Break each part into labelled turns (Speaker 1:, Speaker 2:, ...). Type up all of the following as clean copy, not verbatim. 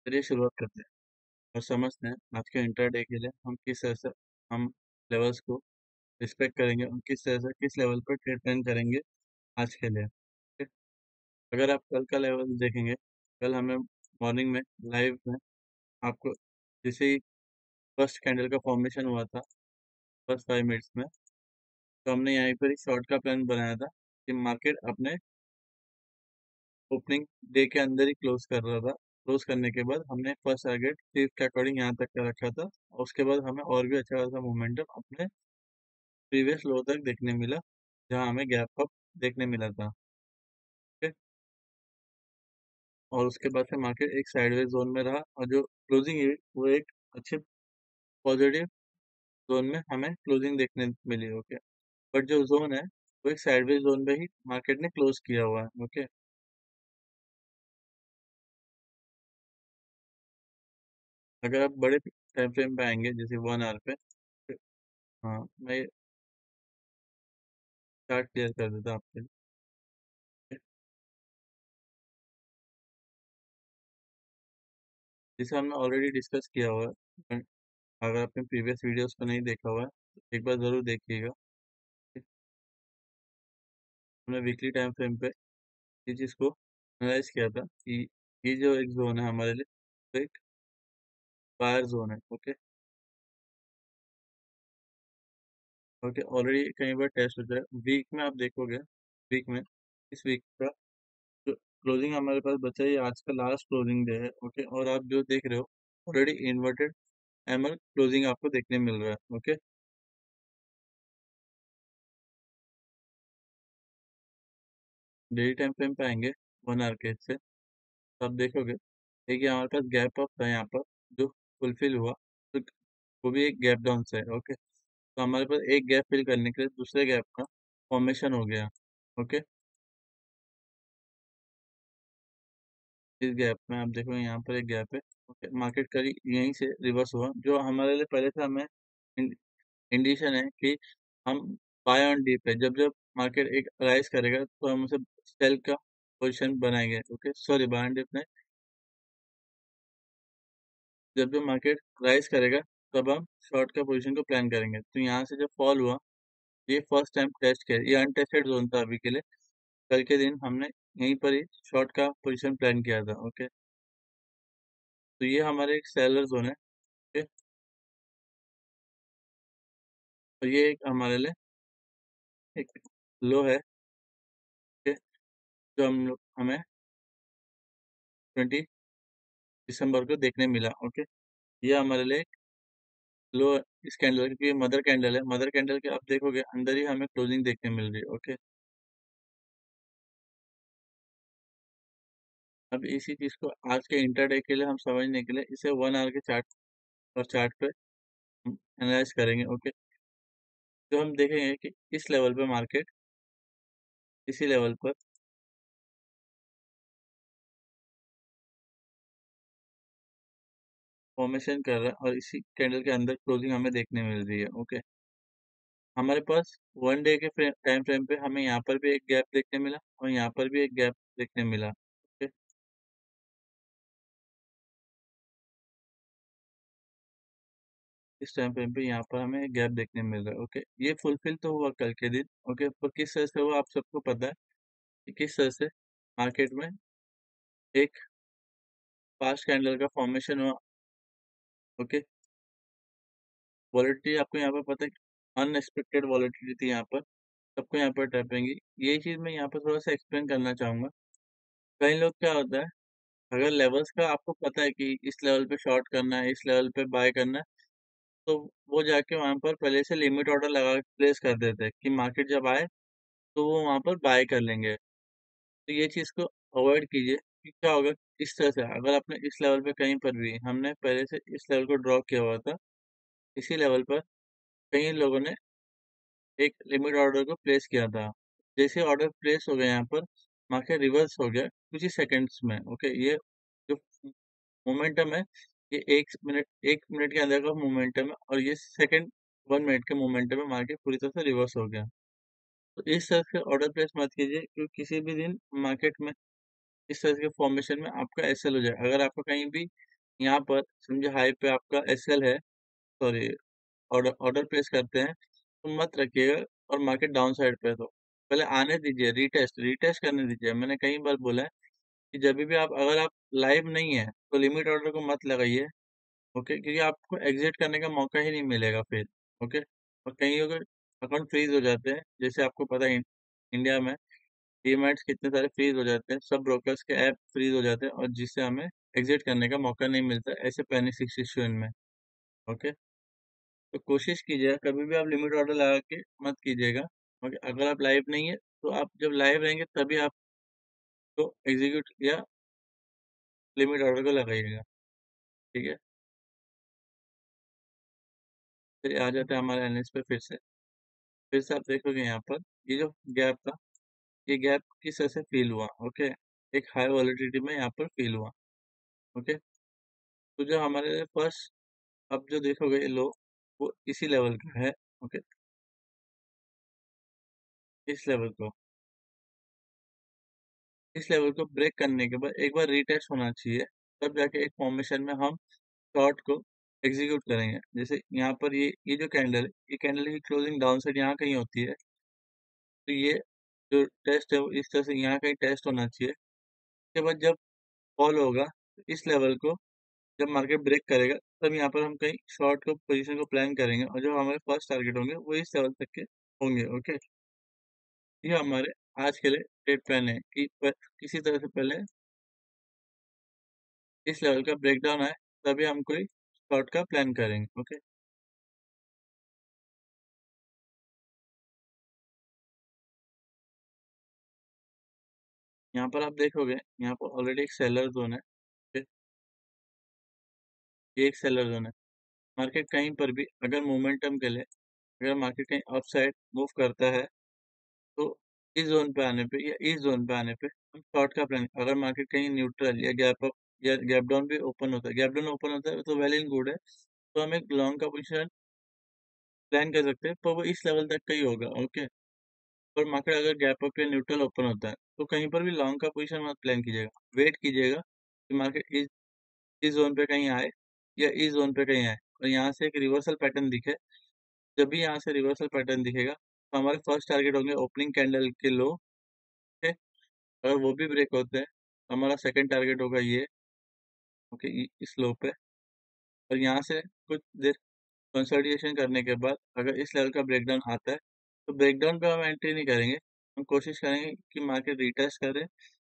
Speaker 1: चलिए शुरुआत करते हैं और समझते हैं आज के इंट्राडे के लिए हम किस तरह से हम लेवल्स को रिस्पेक्ट करेंगे और किस तरह से किस लेवल पर ट्रेड प्लान करेंगे आज के लिए। ठीक? अगर आप कल का लेवल देखेंगे, कल हमें मॉर्निंग में लाइव में आपको जैसे ही फर्स्ट कैंडल का फॉर्मेशन हुआ था फर्स्ट 5 मिनट्स में, तो हमने यहाँ पर ही शॉर्ट का प्लान बनाया था कि मार्केट अपने ओपनिंग डे के अंदर ही क्लोज कर रहा था। क्लोज करने के बाद हमने फर्स्ट टारगेट फिफ्थ के अकॉर्डिंग यहाँ तक का रखा था और उसके बाद हमें और भी अच्छा खासा मोमेंटम अपने प्रीवियस लो तक देखने मिला, जहाँ हमें गैप अप देखने मिला था। ठीक है? और उसके बाद से मार्केट एक साइडवेज जोन में रहा और जो क्लोजिंग है वो एक अच्छे पॉजिटिव जोन में हमें क्लोजिंग देखने मिली। ओके, बट जो जोन है वो एक साइडवेज जोन में ही मार्केट ने क्लोज किया हुआ है। ओके, अगर आप बड़े टाइम फ्रेम पे आएंगे जैसे 1 आवर पे, हाँ मैं चार्ट क्लियर कर देता आपके लिए। जिसे हमने ऑलरेडी डिस्कस किया हुआ है। अगर आपने प्रीवियस वीडियोस को नहीं देखा हुआ है तो एक बार ज़रूर देखिएगा। हमने वीकली टाइम फ्रेम पे ये चीज़ को एनालाइज किया था कि ये जो एक जोन है हमारे लिए, तो एक बायर जोन है। ओके, ओके, ऑलरेडी कई बार टेस्ट हो जाए। वीक में आप देखोगे, वीक में इस वीक का जो क्लोजिंग हमारे पास बचा है ये आज का लास्ट क्लोजिंग डे है। ओके, और आप जो देख रहे हो ऑलरेडी इन्वर्टेड एमएल क्लोजिंग आपको देखने मिल रहा है। ओके, डेली टाइम फ्रेम पे आएंगे 1 आवर के से, तो आप देखोगे देखिए हमारे पास गैप अप था यहाँ पर जो फुलफिल हुआ, तो वो भी एक गैप डाउन से है। ओके, तो हमारे पास एक गैप फिल करने के लिए दूसरे गैप का फॉर्मेशन हो गया। ओके, इस गैप में आप देखो यहाँ पर एक गैप है। ओके, मार्केट करी यहीं से रिवर्स हुआ, जो हमारे लिए पहले से हमें इंडिकेशन है कि हम बाय ऑन डीप है। जब जब मार्केट एक राइज करेगा तो हम उसे सेल का पोजीशन बनाएंगे। Okay, sorry, buy on dip नहीं, जब जब मार्केट राइज करेगा तब हम शॉर्ट का पोजीशन को प्लान करेंगे। तो यहाँ से जब फॉल हुआ, ये फर्स्ट टाइम टेस्ट किया, ये अनटेस्टेड जोन था अभी के लिए। कल के दिन हमने यहीं पर ही शॉर्ट का पोजीशन प्लान किया था। ओके, तो ये हमारे एक सेलर जोन है। ओके, और ये एक हमारे लिए एक लो है। ओके, जो हम लोग हमें 20 दिसंबर को देखने मिला। ओके, ये हमारे लिए एक लो इस कैंडल, क्योंकि ये मदर कैंडल है, मदर कैंडल के आप देखोगे अंदर ही हमें क्लोजिंग देखने मिल रही है। ओके, अब इसी चीज को आज के इंटरडे के लिए हम समझने के लिए इसे 1 आवर के चार्ट और चार्ट पे एनालाइज करेंगे। ओके, तो हम देखेंगे कि इस लेवल पे मार्केट इसी लेवल पर फॉर्मेशन कर रहा है और इसी कैंडल के अंदर क्लोजिंग हमें देखने मिल रही है। ओके, हमारे पास 1 डे के टाइम फ्रेम पे हमें यहाँ पर भी एक गैप देखने मिला और यहाँ पर भी एक गैप देखने मिला। ओके, इस टाइम फ्रेम पे यहाँ पर हमें एक गैप देखने मिल रहा है। ओके, ये फुलफिल तो हुआ कल के दिन। ओके, पर किस तरह से हुआ आप सबको पता है कि किस तरह से मार्केट में एक फास्ट कैंडल का फॉर्मेशन हुआ। ओके, वॉलेटिलिटी आपको यहाँ पर पता है, अनएक्सपेक्टेड वॉलेटिलिटी थी यहाँ पर, सबको यहाँ पर टैपेंगे। यही चीज़ मैं यहाँ पर थोड़ा-सा एक्सप्लेन करना चाहूँगा। कई लोग क्या होता है, अगर लेवल्स का आपको पता है कि इस लेवल पे शॉर्ट करना है, इस लेवल पे बाय करना है, तो वो जाके वहाँ पर पहले से लिमिट ऑर्डर लगा के प्लेस कर देते हैं कि मार्केट जब आए, तो वो वहाँ पर बाय कर लेंगे। तो ये चीज़ को अवॉइड कीजिए कि क्या होगा, इस तरह से अगर आपने इस लेवल पे कहीं पर भी हमने पहले से इस लेवल को ड्रॉ किया हुआ था, इसी लेवल पर कई लोगों ने एक लिमिट ऑर्डर को प्लेस किया था। जैसे ऑर्डर प्लेस हो गया यहाँ पर, मार्केट रिवर्स हो गया कुछ ही सेकंड्स में। ओके, ये जो मोमेंटम है, ये 1 मिनट के अंदर का मोमेंटम है और ये सेकंड 1 मिनट के मोमेंटम में मार्केट पूरी तरह से रिवर्स हो गया। तो इस तरह से ऑर्डर प्लेस मत कीजिए, क्योंकि किसी भी दिन मार्केट में इस तरह के फॉर्मेशन में आपका एसएल हो जाए। अगर आपको कहीं भी यहाँ पर समझे हाई पे आपका एसएल है, सॉरी, ऑर्डर ऑर्डर प्लेस करते हैं, तो मत रखिएगा और मार्केट डाउन साइड पे है तो पहले आने दीजिए, रीटेस्ट रीटेस्ट करने दीजिए। मैंने कई बार बोला है कि जब भी आप, अगर आप लाइव नहीं है तो लिमिट ऑर्डर को मत लगाइए, ओके, क्योंकि आपको एग्जिट करने का मौका ही नहीं मिलेगा फिर, ओके। और कई अगर अकाउंट फ्रीज हो जाते हैं, जैसे आपको पता है इंडिया में डीमैट्स कितने सारे फ्रीज हो जाते हैं, सब ब्रोकर्स के ऐप फ्रीज हो जाते हैं, और जिससे हमें एग्जिट करने का मौका नहीं मिलता ऐसे पैनिक सिचुएशन में, ओके। तो कोशिश कीजिएगा कभी भी आप लिमिट ऑर्डर लगा के मत कीजिएगा, ओके। अगर आप लाइव नहीं है तो आप जब लाइव रहेंगे तभी आप तो एग्जीक्यूट या लिमिट ऑर्डर को लगाइएगा, ठीक है। फिर आ जाता है हमारे एनालिसिस पे फिर से आप देखोगे यहाँ पर ये जो गैप था, ये गैप किस तरह से फील हुआ, ओके। एक हाई वॉलिडिटी में यहाँ पर फील हुआ, ओके। तो जो हमारे फर्स्ट, अब जो देखोगे ये लो, वो इसी लेवल का है, ओके। इस लेवल को इस लेवल को ब्रेक करने के बाद एक बार रीटेस्ट होना चाहिए, तब जाके एक फॉर्मेशन में हम शॉर्ट को एग्जीक्यूट करेंगे। जैसे यहाँ पर ये जो कैंडल है, ये कैंडल की क्लोजिंग डाउन साइड यहाँ कहीं होती है, तो ये जो टेस्ट है वो इस तरह से यहाँ कहीं टेस्ट होना चाहिए। उसके बाद जब फॉल होगा तो इस लेवल को जब मार्केट ब्रेक करेगा, तब यहाँ पर हम कहीं शॉर्ट को पोजीशन को प्लान करेंगे, और जो हमारे फर्स्ट टारगेट होंगे वो इस लेवल तक के होंगे, ओके। ये हमारे आज के लिए ट्रेड प्लान है कि किसी तरह से पहले इस लेवल का ब्रेकडाउन आए, तभी हम कोई शॉर्ट का प्लान करेंगे, ओके। यहाँ पर आप देखोगे, यहाँ पर ऑलरेडी एक सेलर जोन है, ओके। ये एक सेलर जोन है। मार्केट कहीं पर भी अगर मोमेंटम के लिए, अगर मार्केट कहीं अप साइड मूव करता है, तो इस जोन पे आने पे या इस जोन पे आने पे हम शॉर्ट का प्लान, अगर मार्केट कहीं न्यूट्रल या गैप अप या गैप डाउन भी ओपन होता है, गैप डाउन ओपन होता है तो वेल इन गुड है, तो हम एक लॉन्ग का पोजीशन प्लान कर सकते हैं, पर वो इस लेवल तक का ही होगा, ओके। पर मार्केट अगर गैप अप या न्यूट्रल ओपन होता है, तो कहीं पर भी लॉन्ग का पोजीशन मत प्लान कीजिएगा, वेट कीजिएगा कि मार्केट इस जोन पे कहीं आए या इस जोन पे कहीं आए, और यहाँ से एक रिवर्सल पैटर्न दिखे। जब भी यहाँ से रिवर्सल पैटर्न दिखेगा, तो हमारे फर्स्ट टारगेट होंगे ओपनिंग कैंडल के लो, ओके। अगर वो भी ब्रेक होते हैं, तो हमारा सेकंड टारगेट होगा ये, ओके, इस लो पे। और यहाँ से कुछ देर कंसोलिडेशन करने के बाद अगर इस लेवल का ब्रेकडाउन आता है, तो ब्रेकडाउन पे हम एंट्री नहीं करेंगे, हम कोशिश करेंगे कि मार्केट रिटेस्ट करे।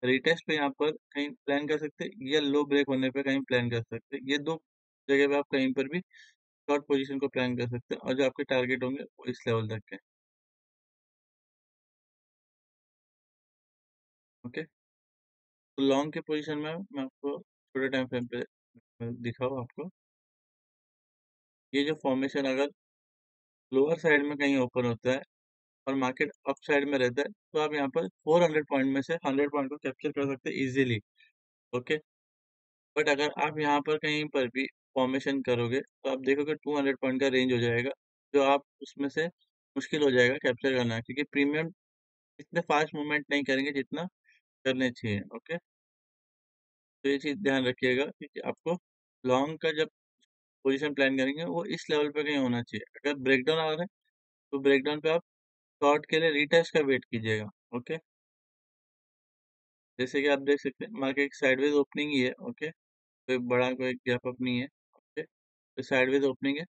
Speaker 1: रिटेस्ट पे यहाँ पर कहीं प्लान कर सकते हैं, या लो ब्रेक होने पे कहीं प्लान कर सकते हैं। ये दो जगह पे आप कहीं पर भी शॉर्ट पोजीशन को प्लान कर सकते हैं, और जो आपके टारगेट होंगे वो इस लेवल तक के, ओके। तो लॉन्ग के पोजीशन में मैं आपको छोटे टाइम फ्रेम पे दिखाऊँ आपको, ये जो फॉर्मेशन अगर लोअर साइड में कहीं ओपन होता है और मार्केट अप साइड में रहता है, तो आप यहाँ पर 400 पॉइंट में से 100 पॉइंट को कैप्चर कर सकते हैं इजीली, ओके। बट अगर आप यहाँ पर कहीं पर भी फॉर्मेशन करोगे, तो आप देखोगे 200 पॉइंट का रेंज हो जाएगा, जो आप उसमें से मुश्किल हो जाएगा कैप्चर करना, क्योंकि प्रीमियम इतने फास्ट मूवमेंट नहीं करेंगे जितना करने चाहिए, ओके। तो ये चीज़ ध्यान रखिएगा कि आपको लॉन्ग का जब पोजीशन प्लान करेंगे, वो इस लेवल पे कहीं होना चाहिए। अगर ब्रेकडाउन आ रहा है, तो ब्रेकडाउन पे आप शॉर्ट के लिए रिटेस्ट का वेट कीजिएगा, ओके। जैसे कि आप देख सकते हैं मार्केट साइडवेज ओपनिंग ही है, ओके। कोई बड़ा कोई गैप अप नहीं है, ओके। तो साइडवेज ओपनिंग है,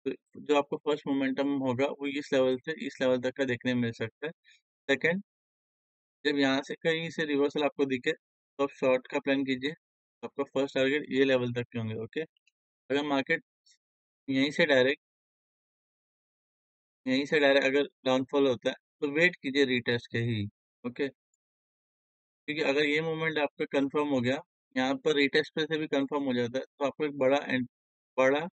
Speaker 1: तो जो आपको फर्स्ट मोमेंटम होगा वो इस लेवल से इस लेवल तक का देखने में मिल सकता है। सेकंड, जब यहाँ से कहीं से रिवर्सल आपको दिखे, तो आप शॉर्ट का प्लान कीजिए, आपका फर्स्ट टारगेट ये लेवल तक के होंगे, ओके। अगर मार्केट यहीं से डायरेक्ट अगर डाउनफॉल होता है, तो वेट कीजिए रिटेस्ट के ही, ओके। क्योंकि अगर ये मूवमेंट आपका कंफर्म हो गया, यहाँ पर रिटेस्ट पे से भी कंफर्म हो जाता है, तो आपको एक बड़ा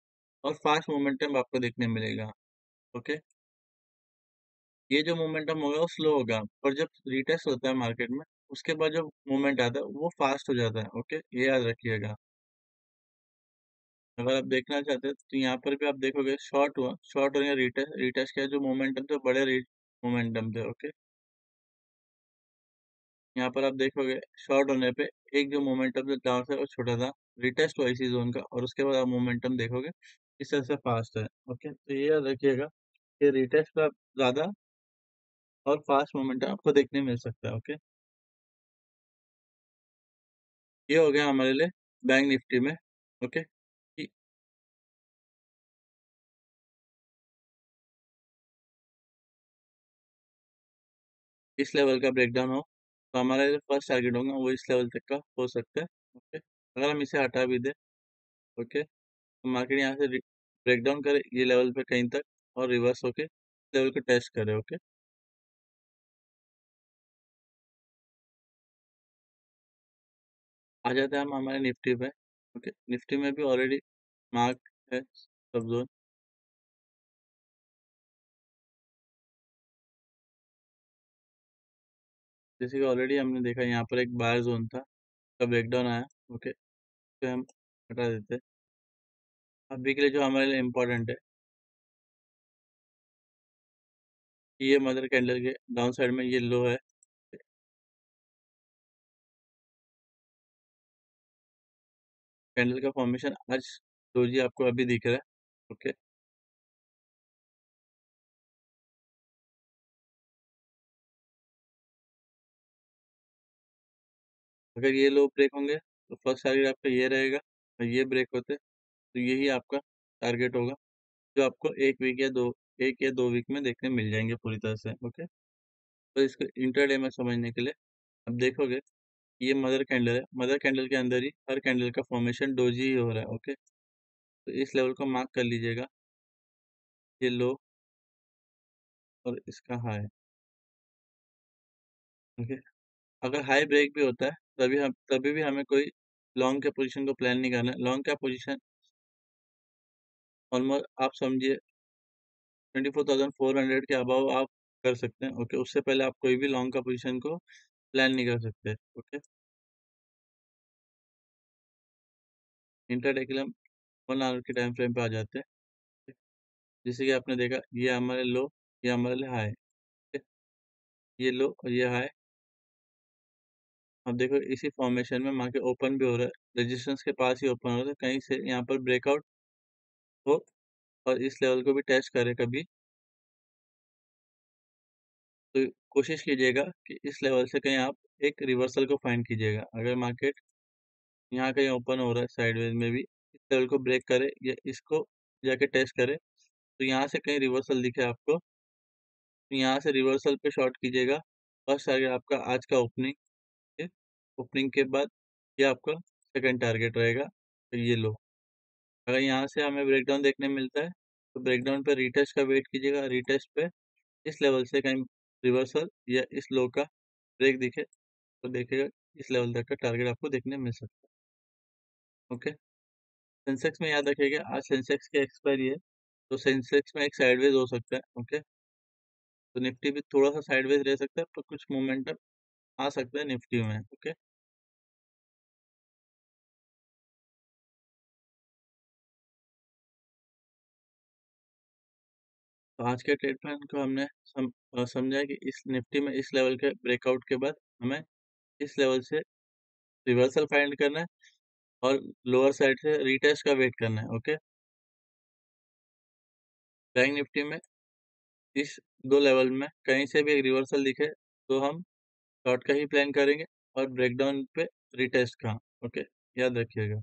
Speaker 1: और फास्ट मोमेंटम आपको देखने मिलेगा, ओके। ये जो मोमेंटम होगा वो स्लो होगा, और जब रिटेस्ट होता है मार्केट में, उसके बाद जो मूवमेंट आता है वो फास्ट हो जाता है, ओके। ये याद रखिएगा। अगर आप देखना चाहते हैं तो यहाँ पर भी आप देखोगे शॉर्ट हुआ या रिटेस्ट रिटेस्ट के जो मोमेंटम थे बड़े मोमेंटम थे, ओके। यहाँ पर आप देखोगे शॉर्ट होने पे एक जो मोमेंटम जो डाउन था वो छोटा था, रिटेस्ट हुआ इसी ज़ोन का और उसके बाद आप मोमेंटम देखोगे इस तरह से फास्ट है। ओके, तो ये याद रखिएगा कि रिटेस्ट का ज़्यादा और फास्ट मोमेंटम आपको देखने मिल सकता है। ओके, ये हो गया हमारे लिए बैंक निफ्टी में। ओके, कि इस लेवल का ब्रेकडाउन हो तो हमारा जो फर्स्ट टारगेट होगा वो इस लेवल तक का हो सकता है। ओके, अगर हम इसे हटा भी दें, ओके, तो मार्केट यहाँ से ब्रेकडाउन करे ये लेवल पे कहीं तक और रिवर्स होके लेवल को टेस्ट करे। ओके, आ जाते हैं हम हमारे निफ्टी पे। ओके, निफ्टी में भी ऑलरेडी मार्क है सब जोन। जैसे कि ऑलरेडी हमने देखा यहाँ पर एक बायर जोन था, का ब्रेकडाउन आया। ओके, तो हम हटा देते हैं। अभी के लिए जो हमारे लिए इम्पोर्टेंट है कि ये मदर कैंडल के डाउन साइड में ये लो है। कैंडल का फॉर्मेशन आज डोजी आपको अभी दिख रहा है। ओके, अगर ये लो ब्रेक होंगे तो फर्स्ट टारगेट आपका ये रहेगा और ये ब्रेक होते तो यही आपका टारगेट होगा जो आपको एक या दो वीक में देखने मिल जाएंगे पूरी तरह से। ओके, तो इसको इंटरडे में समझने के लिए अब देखोगे ये मदर कैंडल है, मदर कैंडल के अंदर ही हर कैंडल का फॉर्मेशन डोजी ही हो रहा है। ओके, तो इस लेवल को मार्क कर लीजिएगा, ये लो और इसका हाई। ओके, अगर हाई ब्रेक भी होता है तभी भी हमें कोई लॉन्ग के पोजीशन को प्लान नहीं करना है। लॉन्ग का पोजीशन ऑलमोस्ट आप समझिए 24,400 के अबाव आप कर सकते हैं। ओके, उससे पहले आप कोई भी लॉन्ग का पोजीशन को प्लान नहीं कर सकते। ओके, इंट्राडे के लिए हम 1 आवर के टाइम फ्रेम पे आ जाते हैं। जैसे कि आपने देखा ये हमारे लो, ये हमारे लिए हाई। ये लो और ये हाई। अब देखो इसी फॉर्मेशन में मार्केट ओपन भी हो रहा है, रेजिस्टेंस के पास ही ओपन हो रहा है, कहीं से यहाँ पर ब्रेकआउट हो और इस लेवल को भी टेस्ट करे कभी, तो कोशिश कीजिएगा कि इस लेवल से कहीं आप एक रिवर्सल को फाइंड कीजिएगा। अगर मार्केट यहाँ कहीं ओपन हो रहा है साइडवेज में भी इस लेवल को ब्रेक करे या इसको जाके टेस्ट करे तो यहाँ से कहीं रिवर्सल दिखे आपको तो यहाँ से रिवर्सल पे शॉर्ट कीजिएगा। फर्स्ट टारगेट आपका आज का ओपनिंग है, ओपनिंग के बाद ये आपका सेकंड टारगेट रहेगा, तो ये लो। अगर यहाँ से हमें ब्रेकडाउन देखने मिलता है तो ब्रेकडाउन पे रीटेस्ट का वेट कीजिएगा। रीटेस्ट पे इस लेवल से कहीं रिवर्सल या इस लो का ब्रेक दिखे तो देखिएगा इस लेवल तक का टारगेट आपको देखने मिल सकता है। ओके, सेंसेक्स में याद रखिएगा आज सेंसेक्स की एक्सपायरी है तो सेंसेक्स में एक साइडवेज हो सकता है। ओके, तो निफ्टी भी थोड़ा सा साइडवेज रह सकता है पर कुछ मोमेंटम आ सकता है निफ्टी में। ओके, तो आज के ट्रेड प्लान को हमने समझा है कि इस निफ्टी में इस लेवल के ब्रेकआउट के बाद हमें इस लेवल से रिवर्सल फाइंड करना है और लोअर साइड से रीटेस्ट का वेट करना है। ओके, बैंक निफ्टी में इस दो लेवल में कहीं से भी एक रिवर्सल दिखे तो हम शॉर्ट का ही प्लान करेंगे और ब्रेकडाउन पे रीटेस्ट का। ओके, याद रखिएगा।